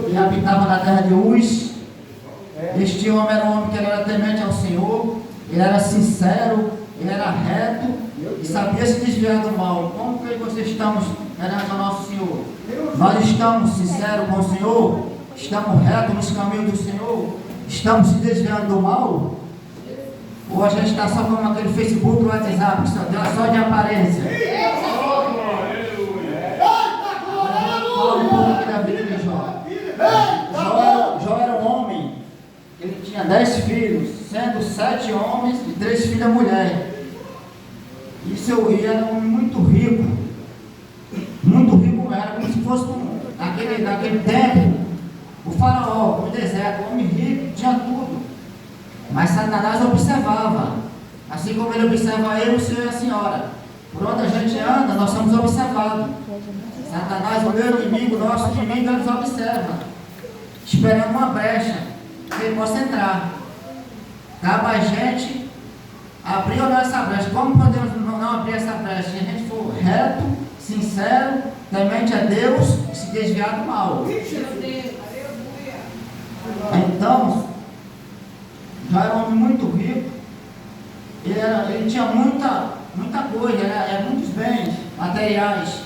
que habitava na terra de Uz. Este homem era um homem que era temente ao Senhor, ele era sincero, ele era reto e sabia se desviar do mal. Como que vocês estamos perante o nosso Senhor? Nós estamos sinceros com o Senhor? Estamos retos nos caminhos do Senhor? Estamos se desviando do mal? Ou a gente está só como aquele Facebook, o WhatsApp, só de aparência? Fala um pouco aqui da vida de Jó. Jó era um homem, ele tinha 10 filhos, sendo 7 homens e 3 filhas mulheres. E era um homem muito rico mesmo, era como se fosse naquele tempo, o faraó, o deserto, um homem rico, tinha tudo. Mas Satanás observava, assim como ele observa eu, o senhor e a senhora. Por onde a gente anda, nós somos observados. Satanás, o meu inimigo, nosso inimigo, ele nos observa, esperando uma brecha, que ele possa entrar. Cabe a gente abrir ou não essa brecha. Como podemos não abrir essa brecha? Se a gente for reto, sincero, temente a Deus e se desviar do mal. Então, já era um homem muito rico, ele tinha muita coisa, muitos bens materiais.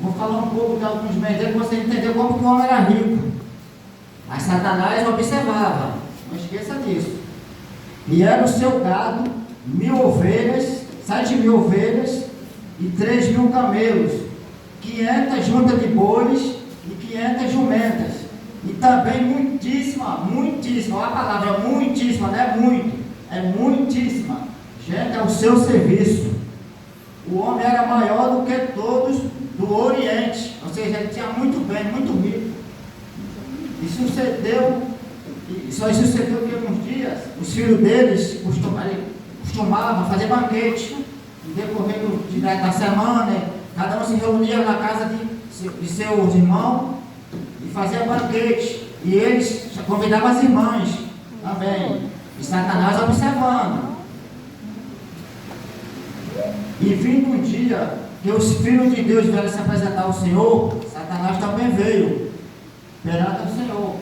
Vou falar um pouco de alguns bens dele para você entender como que o homem era rico. Mas Satanás observava, não esqueça disso. E era o seu gado, 1.000 ovelhas, 7.000 ovelhas e 3.000 camelos, 500 juntas de bois e 500 jumentas. E também muitíssima, a palavra muitíssima, não é muito, é muitíssima gente ao seu serviço. O homem era maior do que todos do Oriente, ou seja, ele tinha muito bem, muito rico. E só sucedeu que uns dias os filhos deles costumavam fazer banquete no decorrer da semana, cada um se reunia na casa de seus irmãos e fazia banquete, e eles convidavam as irmãs também, e Satanás observando. E vindo um dia que os filhos de Deus vieram se apresentar ao Senhor, Satanás também veio perante o Senhor.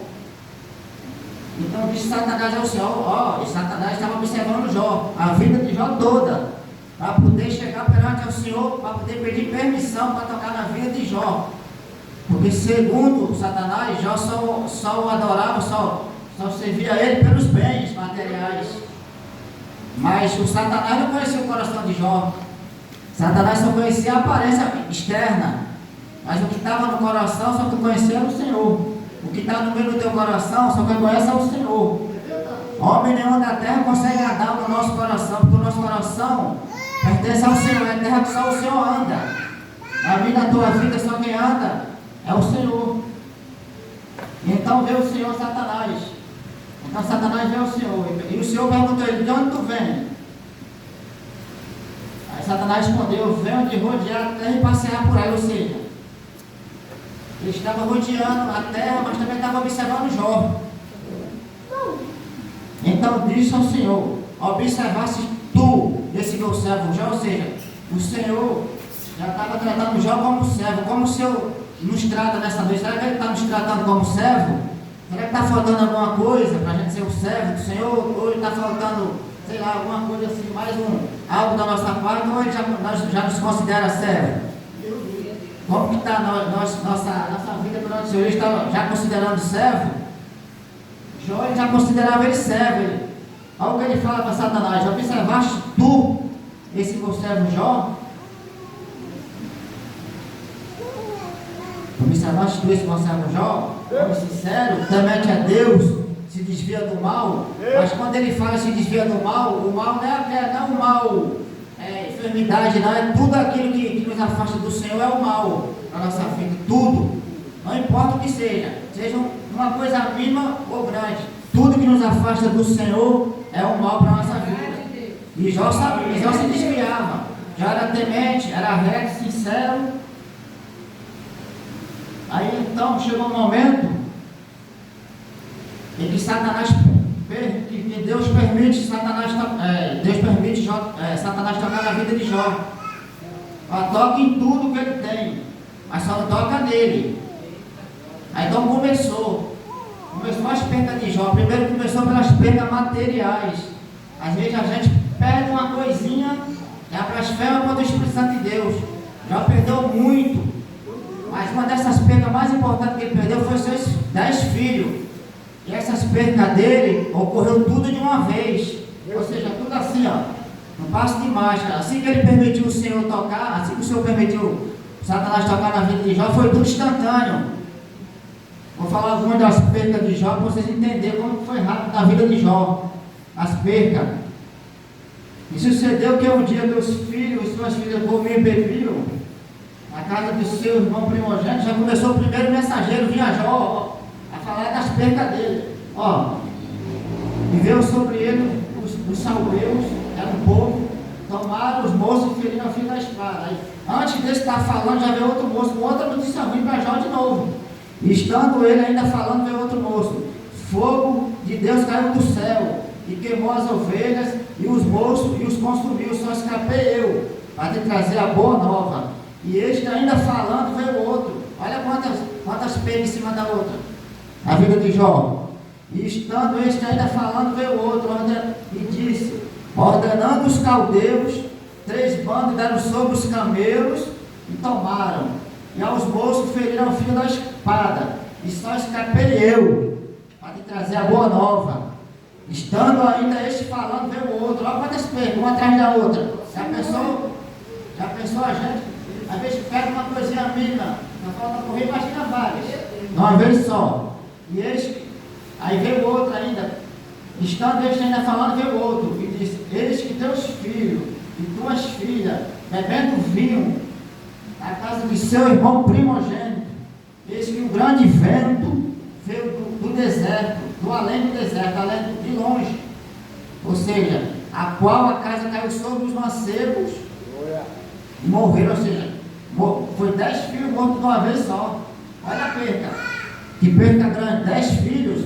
Então disse Satanás ao Senhor, e Satanás estava observando Jó, a vida de Jó toda, para poder chegar perante o Senhor, para poder pedir permissão para tocar na vida de Jó. Porque segundo Satanás, Jó só o adorava, só servia a ele pelos bens materiais. Mas o Satanás não conhecia o coração de Jó. Satanás só conhecia a aparência externa. Mas o que estava no coração só que conhecia era o Senhor. O que está no meio do teu coração só que conhece é o Senhor. Homem nenhum da terra consegue andar no nosso coração, porque o nosso coração pertence ao Senhor, é a terra que só o Senhor anda. Na vida da tua vida só quem anda é o Senhor. Então veio o Senhor Satanás. Então Satanás veio ao Senhor. E o Senhor perguntou a ele, de onde tu vem? Aí Satanás respondeu, eu venho de rodear a terra e passear por aí, ou seja, ele estava rodeando a terra, mas também estava observando Jó. Então disse ao Senhor, observasse tu esse meu servo Jó, ou seja, o Senhor já estava tratando Jó como servo, como o Senhor nos trata nessa vez. Será que ele está nos tratando como servo? Será que está faltando alguma coisa para a gente ser o servo do Senhor? Ou ele está faltando, sei lá, alguma coisa assim, algo da nossa parte, ou ele já nos considera servo? Como que está nossa vida perante o Senhor? Ele está já considerando servo? Jó ele já considerava ele servo. Olha o que ele fala para Satanás, observaste tu esse meu servo Jó? Observaste tu esse meu servo Jó? Homem sincero, temente a Deus, se desvia do mal. Mas quando ele fala se desvia do mal, o mal não é o mal, enfermidade, não, é tudo aquilo que nos afasta do Senhor, é o mal para a nossa vida, tudo, não importa o que seja uma coisa mínima ou grande, tudo que nos afasta do Senhor é o mal para a nossa vida. E Jó se desviava, já era temente, era reto, sincero. Aí então chegou um momento em que Deus permite Satanás tocar na vida de Jó. Toca em tudo que ele tem, mas só não toca nele. Aí então começou as perdas de Jó. Primeiro começou pelas perdas materiais. Às vezes a gente perde uma coisinha, é a blasfêmia contra o Espírito Santo de Deus. Jó perdeu muito. Mas uma dessas perdas mais importantes que ele perdeu foi seus 10 filhos. E essas perdas dele ocorreu tudo de uma vez. Ou seja, tudo assim, ó, no passo de marcha. Assim que ele permitiu o Senhor tocar, assim que o Senhor permitiu Satanás tocar na vida de Jó, foi tudo instantâneo. Vou falar algumas das perdas de Jó para vocês entenderem como foi rápido na vida de Jó. As perdas. E sucedeu que um dia meus filhos e suas filhas comiam e bebiam na casa do seu irmão primogênito. Já começou o primeiro mensageiro, vinha Jó, a falar das perdas dele. Ó, e veio sobre ele os salmeus, era um povo, tomaram os moços e feriram a fio da espada. Aí, antes desse estar falando, já veio outro moço com outra notícia ruim para Jó de novo. E estando ele ainda falando, veio outro moço. Fogo de Deus caiu do céu e queimou as ovelhas e os moços e os consumiu. Só escapei eu para te trazer a boa nova. E este ainda falando, veio outro. Olha quantas pegas em cima da outra. A vida de Jó. E estando este ainda falando, veio outro e disse, ordenando os caldeus, 3 bandos deram sobre os camelos e tomaram. E aos moços feriram o fio da espada. E só escapei eu para te trazer a boa nova. Estando ainda este falando, veio o outro. Olha quantas percas, uma atrás da outra. Já pensou a gente? Às vezes pega uma coisinha mínima, na falta correr, imagina várias. De uma vez só. E aí veio o outro ainda. Estando este ainda falando, veio o outro. E disse, eis que teus filhos e tuas filhas, bebendo vinho, na casa de seu irmão primogênito, eis que um grande vento veio do deserto, do além do deserto, além de longe. Ou seja, a qual a casa caiu sobre os mancebos e morreram. Ou seja, foi 10 filhos mortos de uma vez só. Olha a perca. Que perca grande, 10 filhos.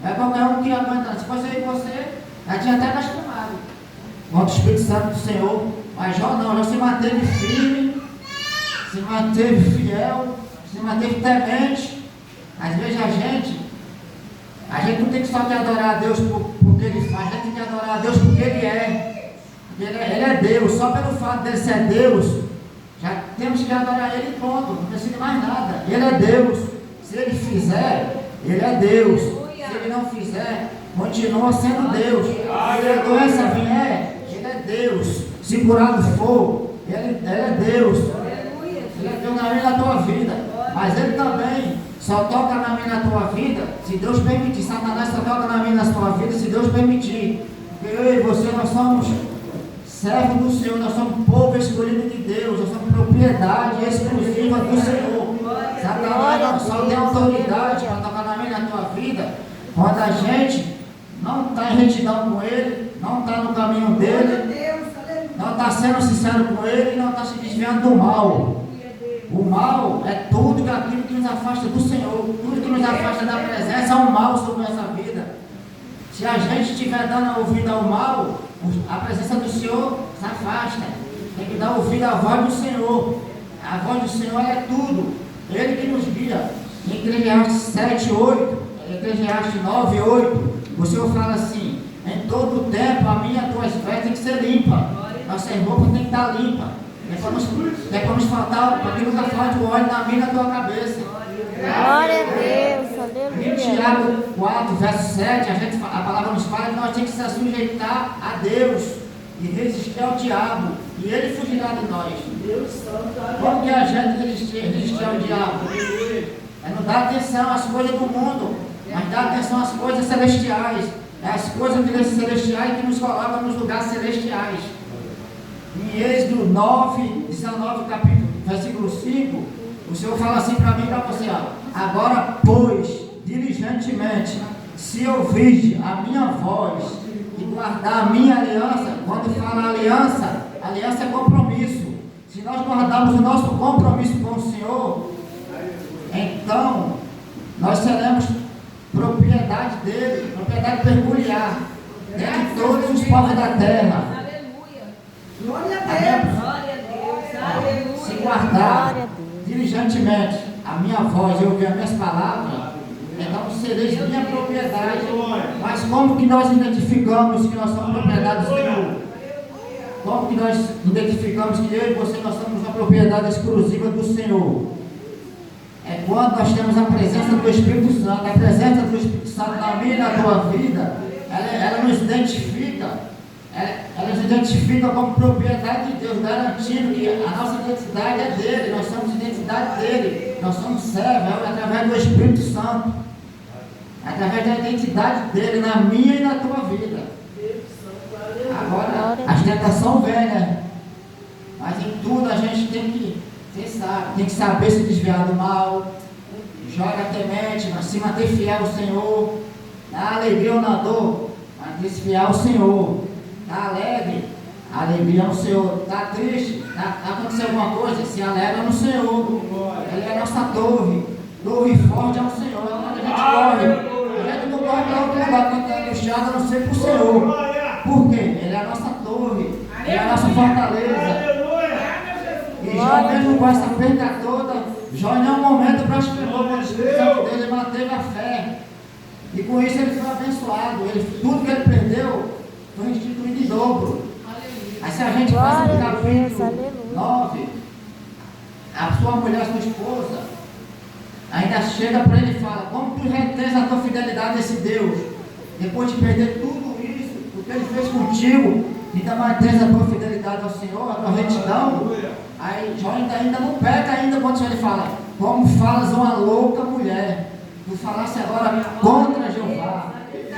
É qualquer um que aguenta. Se fosse aí você, já tinha até lastimado contra o Espírito Santo do Senhor. Mas Jó não, Jó se manteve firme, se manteve fiel, se manteve temente. Às vezes a gente não tem que só que adorar a Deus porque Ele faz, a gente tem que adorar a Deus porque Ele é. Ele é Deus, só pelo fato de Ele ser Deus, já temos que adorar Ele e pronto, não precisa de mais nada. Ele é Deus, se Ele fizer, Ele é Deus, se Ele não fizer, continua sendo Deus. Se a doença vier, Ele é Deus, se curado for, Ele é Deus. Ele é Deus na minha, na tua vida, mas Ele também só toca na minha, na tua vida, se Deus permitir. Satanás só toca na minha, na tua vida, se Deus permitir. Porque eu e você, nós somos servos do Senhor, nós somos povo escolhido de Deus, nós somos propriedade exclusiva do Senhor. Satanás não só tem autoridade para tocar na minha, na tua vida, quando a gente não está em retidão com Ele, não está no caminho dEle, não está sendo sincero com Ele, não está se desviando do mal. O mal é tudo aquilo que nos afasta do Senhor, tudo que nos afasta da presença é um mal sobre a nossa vida. Se a gente estiver dando ouvido ao mal, a presença do Senhor se afasta. Tem que dar ouvido à voz do Senhor. A voz do Senhor é tudo. Ele que nos guia. Em Eclesiastes 7, 8, Eclesiastes 9, 8, o Senhor fala assim, em todo o tempo a minha e as tuas vestes tem que ser limpa. Nossa roupa tem que estar limpa. É para nos faltar, para que nunca falte o óleo na minha e na tua cabeça. Glória a Deus, aleluia. Em Tiago 4, verso 7, a palavra nos fala que nós temos que se sujeitar a Deus e resistir ao diabo, e ele fugirá de nós. Como que a gente resistir ao diabo? É não dar atenção às coisas do mundo, mas dar atenção às coisas celestiais. É as coisas celestiais que nos colocam nos lugares celestiais. Em Êxodo 9, 19, capítulo, versículo 5, o Senhor fala assim para mim e para você, ó, agora, pois, diligentemente, se ouvirdes a minha voz e guardar a minha aliança, quando fala aliança é compromisso. Se nós guardarmos o nosso compromisso com o Senhor, então, nós seremos propriedade dele, propriedade peculiar, dentre todos os povos da terra. Glória a Deus. Glória a Deus. Aleluia. Se guardar diligentemente a minha voz e ouvir as minhas palavras, então sereis minha propriedade. Mas como que nós identificamos que nós somos propriedade do Senhor? Como que nós identificamos que eu e você nós somos uma propriedade exclusiva do Senhor? É quando nós temos a presença do Espírito Santo. A presença do Espírito Santo na minha e na tua vida, ela nos identifica. Ela nos identifica como propriedade de Deus, garantindo que a nossa identidade é dele, nós somos identidade dele, nós somos servos, através do Espírito Santo, através da identidade dele na minha e na tua vida. Agora, as tentações vêm, né? Mas em tudo a gente tem que saber se desviar do mal, joga temente, mas se manter fiel ao Senhor, na alegria ou na dor, manter-se fiel ao Senhor. Está alegre, alegria no Senhor. Está triste, aconteceu alguma coisa, se alegra no Senhor. Ele é a nossa torre forte é o Senhor. É onde a gente corre. A gente não corre para outro lugar quando está angustiado, a não ser para o Senhor. Por quê? Ele é a nossa torre, ele é a nossa fortaleza. E Jó, mesmo com essa perda toda, Jó em nenhum momento blasfemou com o Espírito Santo dele, ele manteve a fé. E com isso ele foi abençoado. Tudo que ele perdeu foi instituído em dobro. Aí se a gente passa no capítulo 9, a sua mulher, a sua esposa, ainda chega para ele e fala: como tu retens a tua fidelidade a esse Deus, depois de perder tudo isso, o que ele fez contigo, ainda mantens a tua fidelidade ao Senhor, a tua retidão. Aí Jó ainda não peca ainda quando ele fala: como falas uma louca mulher, tu falasse agora contra Jeová.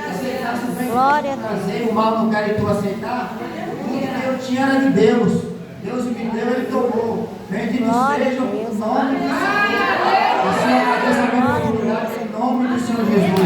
Aceitasse o bem que trazer, o mal não quer tu aceitar. Tudo que eu tinha era de Deus. Deus me deu, ele tomou. Bendito seja o nome do Senhor. Assim agradeço a minha oportunidade em nome do Senhor Jesus.